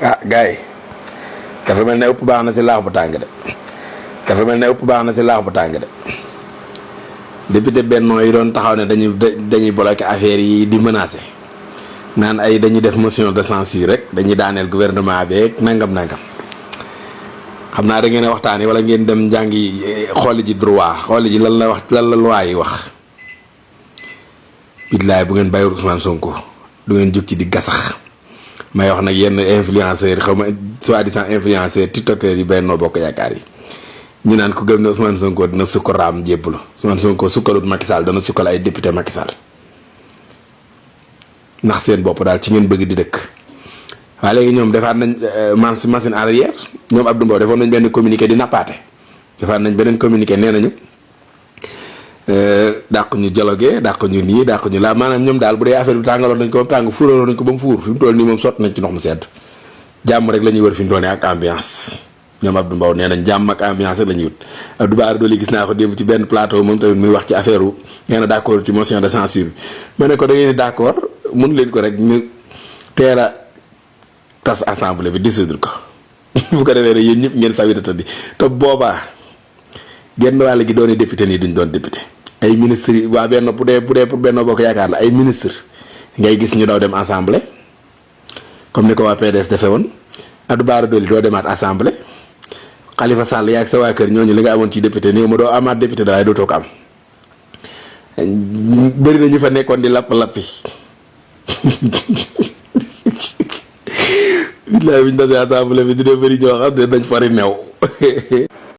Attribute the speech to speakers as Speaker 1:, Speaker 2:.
Speaker 1: ah gars yi dafa mel ne ëpp baax na si laax bu tàng de dafa mel ne ëpp baax na si laax bu tàng de député Benno yi doon taxaw ne dañuy bloqué affaire yi di menacer naan ay dañuy def motion de censure rek dañuy daaneel gouvernement bi nangam xam naa da ngeen a waxtaanee wala ngeen dem jàngi xooli ji droit xooli ji lan la loi yi wax. billaay bu ngeen bàyyi Ousmane Sonko du ngeen jóg ci di gasax may wax nag yenn influenceurs xaw ma soi-disant influenceurs tiktokers yi Benno Bokk Yaakaar yi ñu naan ko gëm ne Ousmane Sonko dina sukk raam jébbalu Ousmane Sonko sukkalut Macky Sall dana sukkal ay député Macky Sall ndax seen bopp daal ci ngeen bëgg di dëkk. waaye léegi ñoom defaat nañ machine arrière ñoom Abdou Mbow defoon nañ benn communiqué di nappaate defaat nañ beneen communiqué nee nañu dàq ñu dialogué dàq ñu nii dàq ñu laa maanaam ñoom daal bu dee affaire bi tàngaloon nañ ko ba mu tàng fuuraloon nañ ko ba mu fuur fi mu toll nii moom sotti nañ ci ndox mu sedd jàmm rek la ñuy wër fi mu toll nii ak ambiance ñoom Abdou Mbow nee nañ jàmm ak ambiance rek la ñuy wut. Abdou Bara Dolly gis naa ko démb ci benn plateau moom tamit muy wax ci affaire wu nee na d' accord ci motion de censure bi ma ne ko da ngeen di d' accord mun leen ko rek ñu teel a tas assemblée bi dissoudre ko bu ko defee rek yéen ñëpp ngeen sawita tëddi te boobaa genn wàll gi doon député nii duñ doon député ay ministres yi waa benn bu dee pour Benno Bokk Yaakaar la ay ministre ngay gis ñu daw dem assemblée comme ni ko waa PDS defee woon Abdou Bara Dolly doo demaat assemblée Khalifa Sall yaa ak sa waa kër ñooñu li nga amoon ci député nii ma doo amaat député da waaye dootoo ko am bëri na ñu fa nekkoon di lapp-lappi bilaay bi ñu tasee assemblée bi dina bëri ñoo xam ne dañ fari new